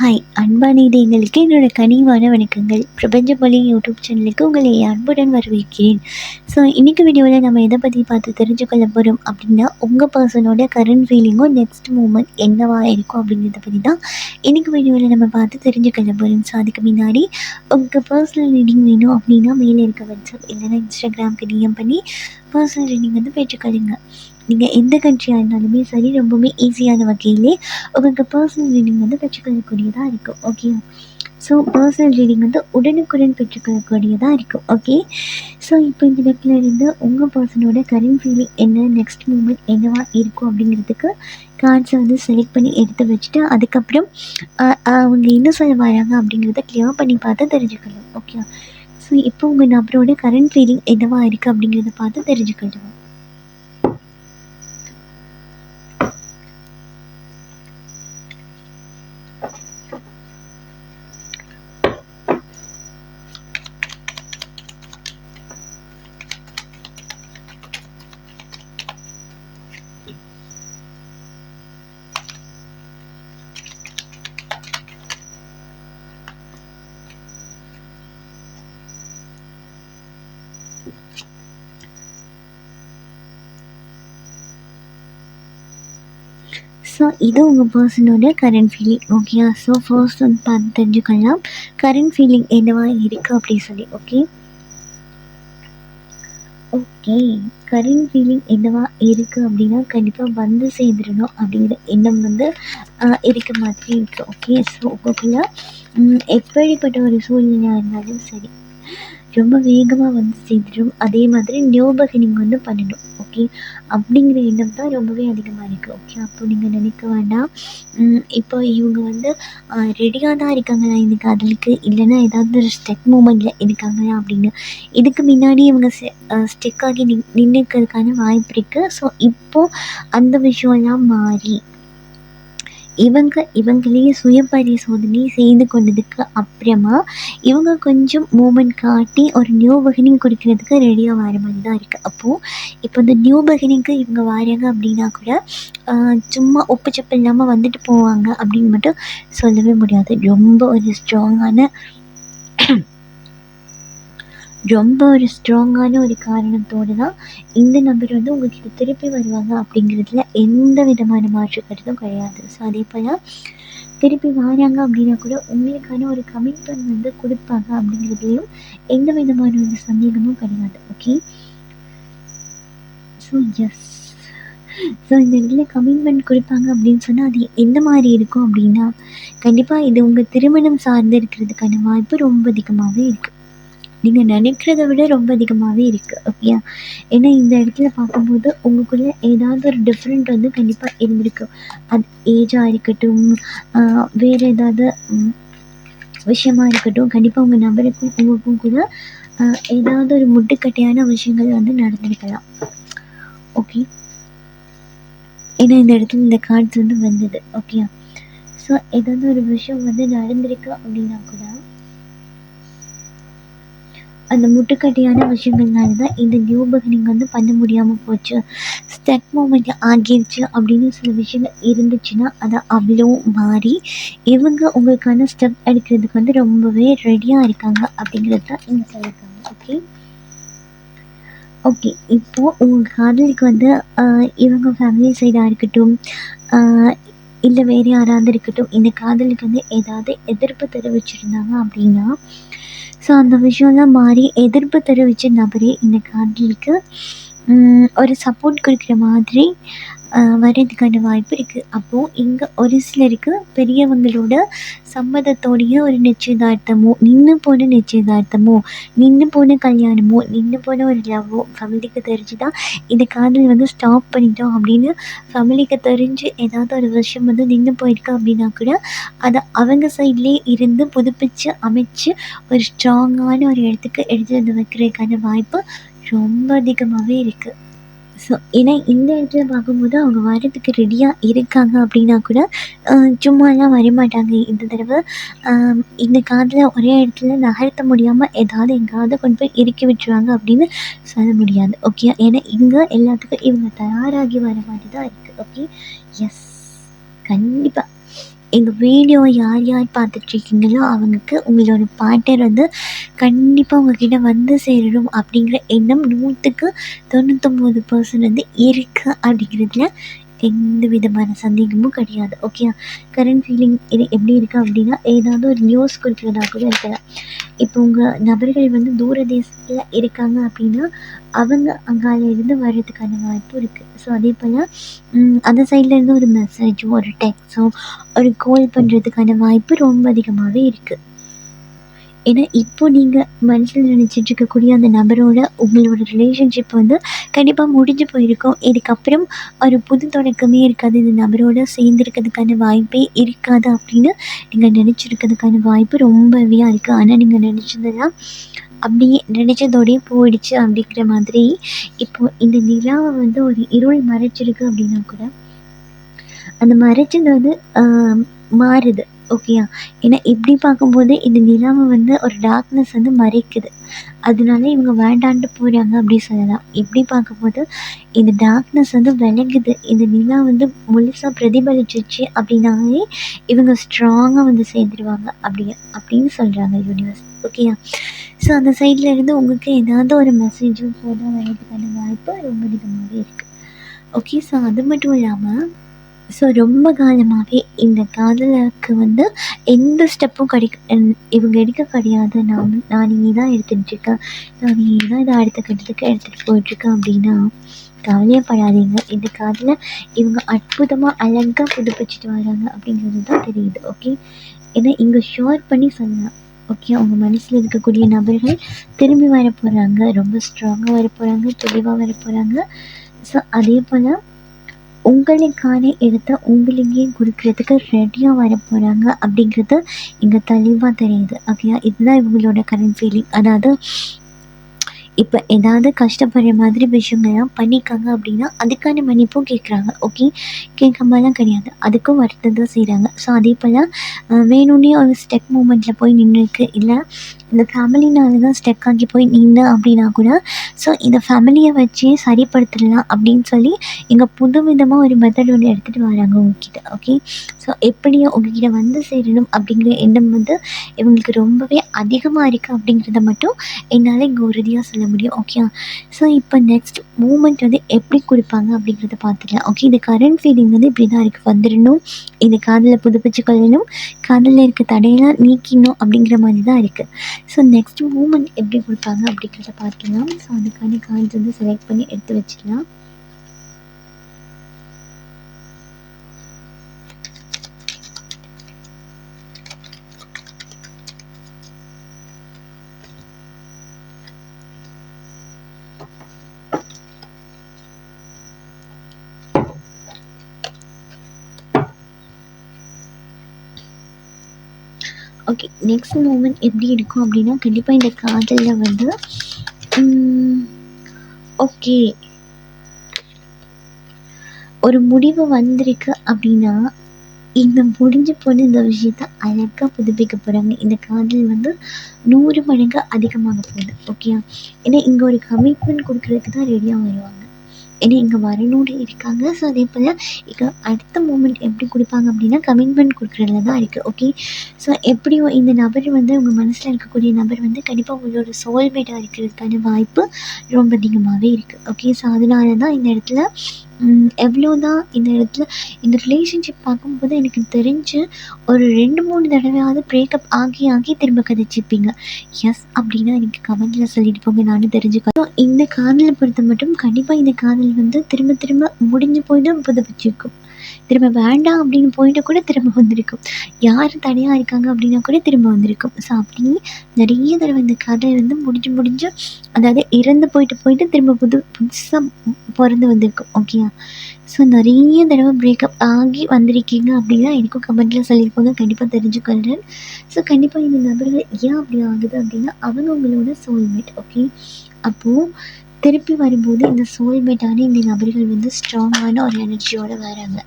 Hi அன்பான இதயங்களுக்கு என்னோட கனிவான வணக்கங்கள். பிரபஞ்சமொழி யூடியூப் சேனலுக்கு உங்களை அன்புடன் வரவேற்கிறேன். ஸோ இன்றைக்கி வீடியோவில் நம்ம எதை பற்றி பார்த்து தெரிஞ்சுக்கொள்ள போகிறோம் அப்படின்னா, உங்கள் பர்சனோட கரண்ட் ஃபீலிங்கும் நெக்ஸ்ட் மூமெண்ட் என்னவா இருக்கும் அப்படிங்கிறத பற்றி தான் இன்றைக்கி வீடியோவில் நம்ம பார்த்து தெரிஞ்சுக்கொள்ள போகிறோம். ஸோ அதுக்கு முன்னாடி உங்கள் பர்சனல் ரீடிங் வேணும் அப்படின்னா மேலே இருக்க வாட்ஸ்அப் இல்லைன்னா இன்ஸ்டாகிராமுக்கு டிஎம் பண்ணி பர்சனல் ரீடிங் வந்து பெற்றுக்கொள்ளுங்க. நீங்கள் எந்த கண்ட்ரியாக இருந்தாலுமே சரி, ரொம்பவுமே ஈஸியான வகையிலே உங்களுக்கு பர்சனல் ரீடிங் வந்து பெற்றுக்கொள்ளக்கூடியதாக இருக்கும். ஓகே, ஸோ பர்சனல் ரீடிங் வந்து உடனுக்குடன் பெற்றுக்கொள்ளக்கூடியதாக இருக்கும். ஓகே, ஸோ இப்போ இந்த இடத்துல இருந்து உங்கள் பர்சனோட கரண்ட் ஃபீலிங் என்ன, நெக்ஸ்ட் மூமெண்ட் என்னவா இருக்கும் அப்படிங்கிறதுக்கு கார்ட்ஸை வந்து செலக்ட் பண்ணி எடுத்து வச்சுட்டு அதுக்கப்புறம் அவங்க என்ன சொல்ல வராங்க அப்படிங்கிறத கிளியர் பண்ணி பார்த்து தெரிஞ்சுக்கலாம். ஓகே, ஸோ இப்போ உங்கள் நபரோட கரண்ட் ஃபீலிங் என்னவா இருக்குது அப்படிங்கிறத பார்த்து தெரிஞ்சுக்கலாம். ஸோ இது உங்கள் பர்சனோட current feeling. Okay, so first வந்து பார்த்து தெரிஞ்சுக்கலாம் கரண்ட் ஃபீலிங் என்னவா இருக்குது அப்படின்னு சொல்லி. ஓகே ஓகே கரண்ட் ஃபீலிங் என்னவா இருக்குது அப்படின்னா, கண்டிப்பாக வந்து சேர்ந்துடணும் அப்படிங்கிற எண்ணம் வந்து இருக்க மாதிரி இருக்குது. ஓகே, ஸோ உங்களுக்குள்ள எப்படிப்பட்ட ஒரு சூழ்நிலையாக இருந்தாலும் சரி, ரொம்ப வேகமாக வந்து சேர்ந்துடும். அதே மாதிரி ஞாபகம் வந்து பண்ணணும். ஓகே, அப்படிங்கிற எண்ணம் தான் ரொம்பவே அதிகமாக இருக்குது. ஓகே, அப்போ நீங்கள் நினைக்க வேண்டாம் இப்போ இவங்க வந்து ரெடியாக தான் இருக்காங்களா இந்த காதலுக்கு, இல்லைன்னா ஏதாவது ஒரு ஸ்டெக் மூமெண்ட்டில் இருக்காங்களா அப்படின்னு. இதுக்கு முன்னாடி இவங்க ஸ்டெக் ஆகி நின்றுக்கிறதுக்கான வாய்ப்பு இருக்குது. ஸோ இப்போது அந்த விஷயம்லாம் மாறி இவங்களே சுய பரிசோதனை செய்து கொண்டதுக்கு அப்புறமா இவங்க கொஞ்சம் மூமெண்ட் காட்டி ஒரு நியூ பிகினிங் கொடுக்கறதுக்கு ரெடியாக வர மாதிரி தான் இருக்குது. அப்போது இப்போ இந்த நியூ பிகினிங்க்கு இவங்க வராங்க அப்படின்னா கூட சும்மா உப்பு சப்பு இல்லாமல் வந்துட்டு போவாங்க அப்படின்னு மட்டும் சொல்லவே முடியாது. ரொம்ப ஒரு ஸ்ட்ராங்கான ஒரு காரணத்தோடு தான் இந்த நபர் வந்து உங்கள்கிட்ட திருப்பி வருவாங்க அப்படிங்கிறதுல எந்த விதமான மாற்று கருத்தும் கிடையாது. ஸோ அதே போல் திருப்பி வராங்க அப்படின்னா கூட உங்களுக்கான ஒரு கமிட்மெண்ட் வந்து கொடுப்பாங்க அப்படிங்கிறதுலையும் எந்த விதமான ஒரு சந்தேகமும் கிடையாது. ஓகே, ஸோ ஸோ இந்த இதில் கமிட்மெண்ட் கொடுப்பாங்க அப்படின்னு சொன்னால் அது எந்த மாதிரி இருக்கும் அப்படின்னா, கண்டிப்பாக இது உங்கள் திருமணம் சார்ந்து இருக்கிறதுக்கான வாய்ப்பு ரொம்ப அதிகமாகவே இருக்குது. நீங்கள் நினைக்கிறத விட ரொம்ப அதிகமாகவே இருக்குது. ஓகே, ஏன்னா இந்த இடத்துல பார்க்கும்போது உங்களுக்குள்ளே ஏதாவது ஒரு டிஃப்ரெண்ட் வந்து கண்டிப்பாக இருந்திருக்கு. அது ஏஜாக இருக்கட்டும், வேறு ஏதாவது விஷயமாக இருக்கட்டும், கண்டிப்பாக உங்கள் நபருக்கும் உங்களுக்கும் கூட ஏதாவது ஒரு முட்டுக்கட்டையான விஷயங்கள் வந்து நடந்திருக்கலாம். ஓகே, ஏன்னா இந்த இடத்துல இந்த கார்ட்ஸ் வந்து வந்தது. ஓகே, ஸோ ஏதாவது ஒரு விஷயம் வந்து நடந்திருக்கு அப்படின்னா கூட அந்த முட்டுக்கட்டையான விஷயங்கள்னால தான் இந்த நியூ பிகினிங் வந்து பண்ண முடியாமல் போச்சு, ஸ்டக் மூமெண்ட் ஆகிடுச்சு அப்படின்னு சில விஷயங்கள் இருந்துச்சுன்னா அதை அவ்வளோ மாறி இவங்க உங்களுக்கான ஸ்டெப் எடுக்கிறதுக்கு வந்து ரொம்பவே ரெடியாக இருக்காங்க அப்படிங்கிறது தான் இங்கே சொல்லியிருக்காங்க. ஓகே ஓகே இப்போது உங்கள் காதலுக்கு வந்து இவங்க ஃபேமிலி சைடாக இருக்கட்டும், இல்லை வேறு யாராவது இருக்கட்டும், இந்த காதலுக்கு வந்து ஏதாவது எதிர்ப்பு தெரிவிச்சிருந்தாங்க அப்படின்னா, ஸோ அந்த விஷயம்லாம் மாறி எதிர்ப்பு தெரிவித்த நபரே இந்த காதலுக்கு ஒரு சப்போர்ட் கொடுக்குற மாதிரி வர்றதுக்கான வாய்ப்பு இருக்குது. அப்போது இங்கே ஒரு சிலருக்கு பெரியவங்களோட சம்மதத்தோடைய ஒரு நிச்சயதார்த்தமோ, நின்று போன கல்யாணமோ, நின்று போன ஒரு லவ்வோ ஃபேமிலிக்கு தெரிஞ்சு தான் இந்த காதல் வந்து ஸ்டாப் பண்ணிட்டோம் அப்படின்னு ஃபேமிலிக்கு தெரிஞ்சு ஏதாவது ஒரு விஷயம் வந்து நின்று போயிருக்கு அப்படின்னா கூட அதை அவங்க சைட்லேயே இருந்து புதுப்பித்து அமைச்சு ஒரு ஸ்ட்ராங்கான ஒரு இடத்துக்கு எடுத்து வந்து வைக்கிறதுக்கான வாய்ப்பு ரொம்ப அதிகமாகவே இருக்குது. ஸோ ஏன்னா இந்த இடத்துல பார்க்கும்போது அவங்க வரதுக்கு ரெடியாக இருக்காங்க அப்படின்னா கூட சும்மாலாம் வரமாட்டாங்க. இந்த தடவை இந்த காதில் ஒரே இடத்துல நகர்த்த முடியாமல் ஏதாவது எங்கேயாவது கொண்டு போய் இறுக்கி விட்டுருவாங்க அப்படின்னு சொல்ல முடியாது. ஓகே, ஏன்னா இங்கே எல்லாத்துக்கும் இவங்க தயாராகி வர மாதிரி தான் இருக்குது. ஓகே, எஸ், கண்டிப்பாக இந்த வீடியோவை யார் யார் பார்த்துட்ருக்கீங்களோ அவங்களுக்கு உங்களோட பார்ட்னர் வந்து கண்டிப்பாக உங்ககிட்ட வந்து சேரணும் அப்படிங்கிற எண்ணம் 100க்கு 99% வந்து இருக்குது அப்படிங்கிறதுல எந்த விதமான சந்தேகமும் கிடையாது. ஓகே, கரண்ட் ஃபீலிங் இது எப்படி இருக்குது அப்படின்னா, ஏதாவது ஒரு நியூஸ் கொடுக்குறதா கூட இருக்கலாம். இப்போ உங்கள் நபர்கள் வந்து தூர தேசத்தில் இருக்காங்க அப்படின்னா அவங்க அங்கால இருந்து வர்றதுக்கான வாய்ப்பு இருக்குது. ஸோ அதே போல் அந்த சைட்லேருந்து ஒரு மெசேஜோ ஒரு டெக்ஸோ ஒரு கால் பண்ணுறதுக்கான வாய்ப்பு ரொம்ப அதிகமாகவே இருக்குது. ஏன்னா இப்போ நீங்கள் மனசில் நினச்சிட்டு இருக்கக்கூடிய அந்த நபரோட உங்களோட ரிலேஷன்ஷிப் வந்து கண்டிப்பாக முடிஞ்சு போயிருக்கும். இதுக்கப்புறம் ஒரு புது தொடக்கமே இருக்காது, இந்த நபரோட சேர்ந்துருக்கிறதுக்கான வாய்ப்பே இருக்காது அப்படின்னு நீங்கள் நினச்சிருக்கிறதுக்கான வாய்ப்பு ரொம்பவே இருக்குது. ஆனால் நீங்கள் நினச்சதெல்லாம் அப்படியே நினச்சதோடயே போயிடுச்சு அப்படிங்கிற மாதிரி இப்போது இந்த நிலாவை வந்து ஒரு இருள் மறைச்சிருக்கு அப்படின்னா கூட அந்த மறைச்சது வந்து மாறுது. ஓகேயா, ஏன்னா இப்படி பார்க்கும்போது இந்த நிலாவை வந்து ஒரு டார்க்னஸ் வந்து மறைக்குது, அதனால இவங்க வேண்டான்ட்டு போகிறாங்க அப்படி சொல்லலாம். இப்படி பார்க்கும்போது இந்த டார்க்னஸ் வந்து விலகுது, இந்த நிலா வந்து முழுசாக பிரதிபலிச்சிச்சு அப்படின்னாலே இவங்க ஸ்ட்ராங்காக வந்து சேர்ந்துருவாங்க அப்படின்னு சொல்கிறாங்க யூனிவர்ஸ். ஓகேயா, ஸோ அந்த சைடில் இருந்து உங்களுக்கு ஏதாவது ஒரு மெசேஜும் ஃபோட்டோ வர்றதுக்கான வாய்ப்பு ரொம்ப அதிகமாகவே இருக்குது. ஓகே, ஸோ அது மட்டும் இல்லாமல் ரொம்ப காலமாகவே இந்த காதலுக்கு வந்து எந்த ஸ்டெப்பும் இவங்க எடுக்க கிடையாது. நான் இனி தான் எடுத்துகிட்ருக்கேன், நான் இனி தான் இதை அடுத்த கட்டத்துக்கு எடுத்துகிட்டு போயிட்டுருக்கேன் அப்படின்னா கவலையப்படாதீங்க. இந்த காதலை இவங்க அற்புதமாக அழகாக புதுப்பிச்சுட்டு வராங்க அப்படிங்கிறது தான் தெரியுது. ஓகே, ஏன்னா இங்கே ஷோர் பண்ணி சொல்லலாம். ஓகே, அவங்க மனசில் இருக்கக்கூடிய நபர்கள் திரும்பி வர போகிறாங்க, ரொம்ப ஸ்ட்ராங்காக வர போகிறாங்க, தெளிவாக வர போகிறாங்க. ஸோ அதே போல் உங்களுக்கான இடத்த உங்களுக்கே கொடுக்குறதுக்கு ரெடியாக வர போகிறாங்க அப்படிங்கிறது இங்கே தெளிவாக தெரியுது. ஓகேயா, இதுதான் இவங்களோட கரண்ட் ஃபீலிங். அதாவது இப்போ ஏதாவது கஷ்டப்படுற மாதிரி விஷயங்கள்லாம் பண்ணியிருக்காங்க அப்படின்னா அதுக்கான மன்னிப்பும் கேட்குறாங்க. ஓகே, கேட்காமலாம் கிடையாது, அதுக்கும் வருத்தம் தான் செய்கிறாங்க. ஸோ அதே போல் வேணும்னே ஒரு ஸ்டெக் மூமெண்ட்டில் போய் நின்றுருக்கு, இல்லை இந்த ஃபேமிலினால தான் ஸ்டெக் ஆகி போய் நின்று அப்படின்னா கூட ஸோ இந்த ஃபேமிலியை வச்சே சரிப்படுத்திடலாம் அப்படின்னு சொல்லி இங்கே புது விதமாக ஒரு மெத்தட் ஒன்று எடுத்துகிட்டு வராங்க உங்ககிட்ட. ஓகே, ஸோ எப்படியோ உங்ககிட்ட வந்து சேரணும் அப்படிங்கிற எண்ணம் வந்து இவங்களுக்கு ரொம்பவே அதிகமாக இருக்குது அப்படிங்கிறத மட்டும் என்னால் இங்கே உறுதியாக சொல்ல முடியும். ஓகே, ஸோ இப்போ நெக்ஸ்ட் மூமெண்ட் வந்து எப்படி கொடுப்பாங்க அப்படிங்கிறத பார்த்துக்கலாம். ஓகே, இந்த கரண்ட் ஃபீலிங் வந்து இப்படி தான் இருக்குது, வந்துடணும், இந்த காதலை புதுப்பிச்சு கொள்ளணும், காதலில் இருக்க தடையெல்லாம் நீக்கணும் அப்படிங்கிற மாதிரி தான் இருக்குது. ஸோ நெக்ஸ்ட் மூமெண்ட் எப்படி கொடுப்பாங்க அப்படிங்கிறத பார்க்கலாம். ஸோ அதுக்கான கார்ட்ஸ் வந்து செலக்ட் பண்ணி எடுத்து வச்சுக்கலாம். ஓகே, நெக்ஸ்ட் மூமெண்ட் எப்படி இருக்கும் அப்படின்னா கண்டிப்பாக இந்த காதலில் வந்து ஓகே ஒரு முடிவு வந்திருக்கு அப்படின்னா இந்த முடிஞ்சு போன இந்த விஷயத்த அழகாக புதுப்பிக்க போகிறாங்க. இந்த காதல் வந்து 100 மடங்கு அதிகமாக போகுது. ஓகே, ஏன்னா இங்கே ஒரு கமிட்மெண்ட் கொடுக்குறதுக்கு தான் ரெடியாக வருவாங்க, ஏன்னா இங்கே வரணும்னு இருக்காங்க. ஸோ அதே போல் இங்கே அடுத்த மூமெண்ட் எப்படி கொடுப்பாங்க அப்படின்னா கமிட்மெண்ட் கொடுக்குறதுல தான் இருக்குது. ஓகே, ஸோ எப்படியோ இந்த நபர் வந்து உங்கள் மனசில் இருக்கக்கூடிய நபர் வந்து கண்டிப்பாக உங்களோட சோல்மேட்டாக இருக்கிறதுக்கான வாய்ப்பு ரொம்ப அதிகமாகவே இருக்குது. ஓகே, ஸோ அதனால தான் இந்த இடத்துல எவ்வளோ தான் இந்த இடத்துல இந்த ரிலேஷன்ஷிப் பார்க்கும்போது எனக்கு தெரிஞ்சு ஒரு 2-3 தடவையாவது பிரேக்கப் ஆகி திரும்ப கதைச்சிப்பீங்க. எஸ் அப்படின்னா எனக்கு கமெண்ட்டில் சொல்லிட்டு போங்க, நானும் தெரிஞ்சுக்கணும். இந்த காதலை பொறுத்த மட்டும் கண்டிப்பாக இந்த காதல் வந்து திரும்ப திரும்ப முடிஞ்சு போய் தான் புதுப்பிச்சிருக்கும், திரும்ப வேண்டாம் அப்படின்னு போயிட்டு கூட திரும்ப வந்திருக்கும், யார் தடையாக இருக்காங்க அப்படின்னா கூட திரும்ப வந்திருக்கும். ஸோ அப்படி நிறைய தடவை இந்த கதை வந்து முடிஞ்சு அதாவது இறந்து போயிட்டு திரும்ப புதுசாக பிறந்து வந்திருக்கும். ஓகேயா, ஸோ நிறைய தடவை பிரேக்கப் ஆகி வந்திருக்கீங்க அப்படின்னா எனக்கும் கமெண்ட்டில் சொல்லியிருப்பாங்க, கண்டிப்பாக தெரிஞ்சுக்கொள்கிறேன். ஸோ கண்டிப்பாக இந்த நபர்கள் ஏன் அப்படி ஆகுது அப்படின்னா அவங்க உங்களோட சோல்மேட். ஓகே, அப்போது திருப்பி வரும்போது இந்த சோல்மேட்டான இந்த நபர்கள் வந்து ஸ்ட்ராங்கான ஒரு எனர்ஜியோடு வராங்க.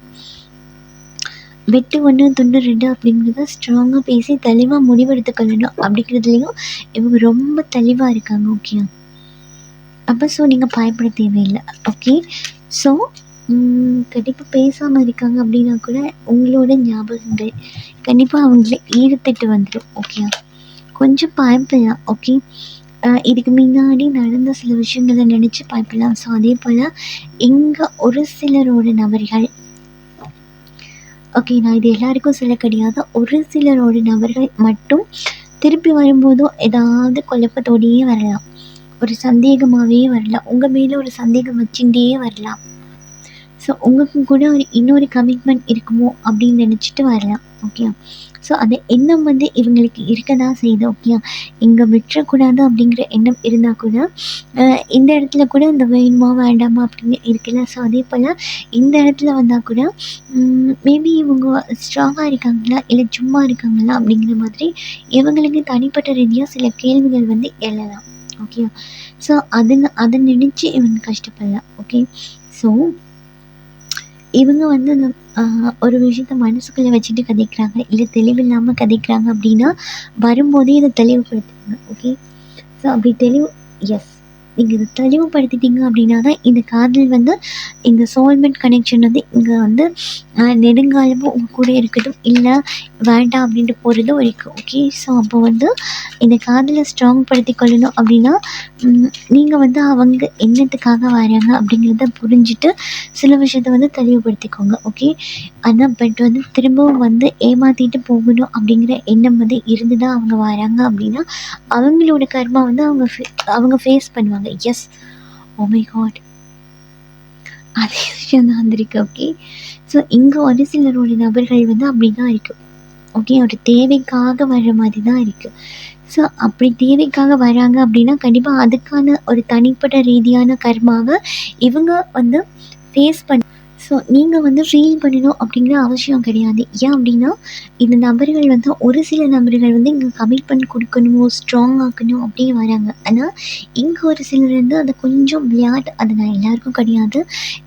வெட்டு 1 துண்டு 2 அப்படிங்கிறத ஸ்ட்ராங்காக பேசி தெளிவாக முடிவெடுத்து கொள்ளணும் அப்படிங்கிறதுலையும் இவங்க ரொம்ப தெளிவாக இருக்காங்க. ஓகே, அப்போ ஸோ நீங்கள் பயப்பட தேவையில்லை. ஓகே, ஸோ கண்டிப்பாக பேசாமல் இருக்காங்க அப்படின்னா கூட உங்களோட ஞாபகங்கள் கண்டிப்பாக அவங்கள ஈர்த்துட்டு வந்துடும். ஓகே, கொஞ்சம் பயப்படலாம். ஓகே, இதுக்கு முன்னாடி நடந்த சில விஷயங்களை நினச்சி பயப்படலாம். ஸோ அதே போல் இங்கே ஒரு சிலரோட நபர்கள், ஓகே, நான் இது எல்லாருக்கும் சொல்ல கிடையாது, ஒரு சிலரோட நபர்கள் மட்டும் திருப்பி வரும்போதும் ஏதாவது குழப்பத்தோடையே வரலாம், ஒரு சந்தேகமாகவே வரலாம், உங்கள் மேலே ஒரு சந்தேகம் வச்சுட்டே வரலாம். ஸோ உங்களுக்கும் கூட ஒரு இன்னொரு கமிட்மெண்ட் இருக்குமோ அப்படின்னு நினச்சிட்டு வரலாம். ஓகே, ஸோ அந்த எண்ணம் வந்து இவங்களுக்கு இருக்க தான் செய்யுது. ஓகே, இங்கே விட்டுறக்கூடாது அப்படிங்கிற எண்ணம் இருந்தால் கூட இந்த இடத்துல கூட இந்த வேணுமா வேண்டாமா அப்படின்னு இருக்குல்ல. ஸோ அதே போல் இந்த இடத்துல வந்தால் கூட மேபி இவங்க ஸ்ட்ராங்காக இருக்காங்களா இல்லை சும்மா இருக்காங்களா அப்படிங்கிற மாதிரி இவங்களுக்கு தனிப்பட்ட ரீதியாக சில கேள்விகள் வந்து எழலாம். ஓகே, ஸோ அதை நினச்சி இவங்க கஷ்டப்படலாம். ஓகே, ஸோ இவங்க வந்து அந்த ஒரு விஷயத்த மனசுக்குள்ளே வச்சுட்டு கதைக்கிறாங்க, இல்லை தெளிவில்லாமல் கதைக்கிறாங்க அப்படின்னா வரும்போதே இதை தெளிவுபடுத்துங்க. ஓகே, ஸோ அப்படி எஸ், நீங்கள் இதை தெளிவுபடுத்திட்டீங்க அப்படின்னா தான் இந்த காதல் வந்து இந்த சோல்மெண்ட் கனெக்ஷன் வந்து இங்கே வந்து நெடுங்காலமும் உங்கள் கூட இருக்கட்டும், இல்லை வேண்டாம் அப்படின்ட்டு போகிறதும் இருக்குது. ஓகே, ஸோ அப்போ வந்து இந்த காதலை ஸ்ட்ராங் படுத்தி கொள்ளணும் அப்படின்னா நீங்கள் வந்து அவங்க என்னத்துக்காக வராங்க அப்படிங்கிறத புரிஞ்சுட்டு சில விஷயத்த வந்து தெளிவுபடுத்திக்கோங்க. ஓகே, ஆனால் பட் வந்து திரும்பவும் வந்து ஏமாற்றிட்டு போகணும் அப்படிங்கிற எண்ணம் வந்து இருந்து தான் அவங்க வராங்க அப்படின்னா அவங்களோட கர்மா வந்து அவங்க ஃபேஸ் பண்ணுவாங்க. எஸ், ஓ மை காட், அதே விஷயம் தான் வந்திருக்கு. ஓகே, ஸோ இங்கே ஒரு சிலரோட நபர்கள் வந்து அப்படி தான் இருக்குது. ஓகே, ஒரு தேவைக்காக வர்ற மாதிரி தான் இருக்குது. ஸோ அப்படி தேவைக்காக வராங்க அப்படின்னா கண்டிப்பாக அதுக்கான ஒரு தனிப்பட்ட ரீதியான கர்மாவை இவங்க வந்து ஃபேஸ் பண்ண. ஸோ நீங்கள் வந்து ஃபீல் பண்ணணும் அப்படிங்கிற அவசியம் கிடையாது. ஏன் அப்படின்னா இந்த நபர்கள் வந்து ஒரு சில நபர்கள் வந்து இங்கே கமிட்மெண்ட் கொடுக்கணும், ஸ்ட்ராங் ஆக்கணும் அப்படியே வராங்க. ஆனால் இங்கே ஒரு சிலர் வந்து அதை கொஞ்சம் விளையாட்டு, அது நான் எல்லாருக்கும் கிடையாது,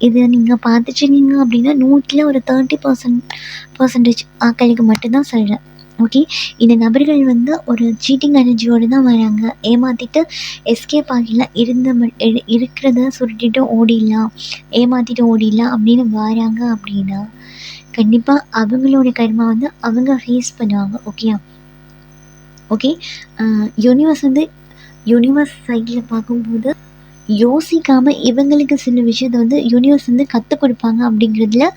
இதை நீங்கள் பார்த்துச்சிங்க அப்படின்னா 100ல் ஒரு 30% ஆக்களுக்கு மட்டும்தான் சொல்கிறேன். ஓகே, இந்த நபர்கள் வந்து ஒரு சீட்டிங் எனர்ஜியோடு தான் வராங்க. ஏமாற்றிட்டு எஸ்கேப் ஆகிடலாம், இருக்கிறத சுருட்டிட்டு ஓடிடலாம், ஏமாற்றிட்டு ஓடிடலாம் அப்படின்னு வராங்க அப்படின்னா கண்டிப்பாக அவங்களோட கர்மா வந்து அவங்க ஃபேஸ் பண்ணுவாங்க. ஓகேயா? ஓகே, யூனிவர்ஸ் சைடில் பார்க்கும்போது யோசிக்காமல் இவங்களுக்கு சில விஷயத்தை வந்து யூனிவர்ஸ் வந்து கற்றுக் கொடுப்பாங்க அப்படிங்கிறதுல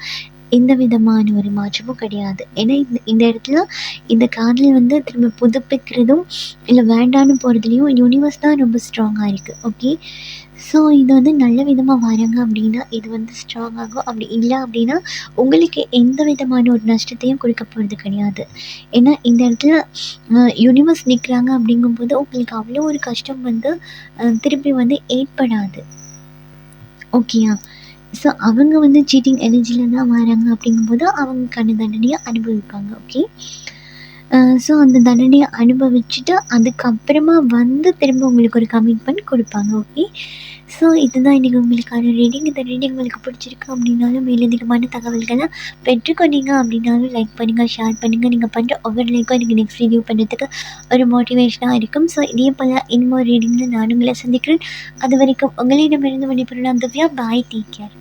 எந்த விதமான ஒரு மாற்றமும் கிடையாது. ஏன்னா இந்த இடத்துல இந்த காதல் வந்து திரும்ப புதுப்பிக்கிறதும் இல்லை வேண்டான்னு போகிறதுலையும் யூனிவர்ஸ் தான் ரொம்ப ஸ்ட்ராங்காக இருக்குது. ஓகே, ஸோ இது வந்து நல்ல விதமாக வராங்க அப்படின்னா இது வந்து ஸ்ட்ராங் ஆகும். அப்படி இல்லை அப்படின்னா உங்களுக்கு எந்த விதமான ஒரு நஷ்டத்தையும் கொடுக்க போகிறது கிடையாது. ஏன்னா இந்த இடத்துல யூனிவர்ஸ் நிற்கிறாங்க அப்படிங்கும்போது உங்களுக்கு அவ்வளோ ஒரு கஷ்டம் வந்து திருப்பி வந்து ஏற்படாது. ஓகேயா? ஸோ அவங்க வந்து சீட்டிங் எனர்ஜியில் தான் வராங்க அப்படிங்கும்போது அவங்களுக்கான தண்டனையை அனுபவிப்பாங்க. ஓகே, ஸோ அந்த தண்டனையை அனுபவிச்சுட்டு அதுக்கப்புறமா வந்து திரும்ப உங்களுக்கு ஒரு கமிட்மெண்ட் கொடுப்பாங்க. ஓகே, ஸோ இதுதான் இன்றைக்கி உங்களுக்கான ரீடிங். இந்த ரீடிங் உங்களுக்கு பிடிச்சிருக்கு அப்படின்னாலும் மேலதிகமான தகவல்களை பெற்றுக்கொண்டீங்க அப்படின்னாலும் லைக் பண்ணுங்கள், ஷேர் பண்ணுங்கள். நீங்கள் பண்ணுற ஒவ்வொரு லைக்கும் எனக்கு நெக்ஸ்ட் வீடியோ பண்ணுறதுக்கு ஒரு மோட்டிவேஷனாக இருக்கும். ஸோ இதே போல் இன்னொரு ரீடிங்கில் நான் உங்களை சந்திக்கிறேன். அது வரைக்கும் உங்களிடமிருந்து விடைபெறும் திவ்யா. பாய், டேக் கேர்.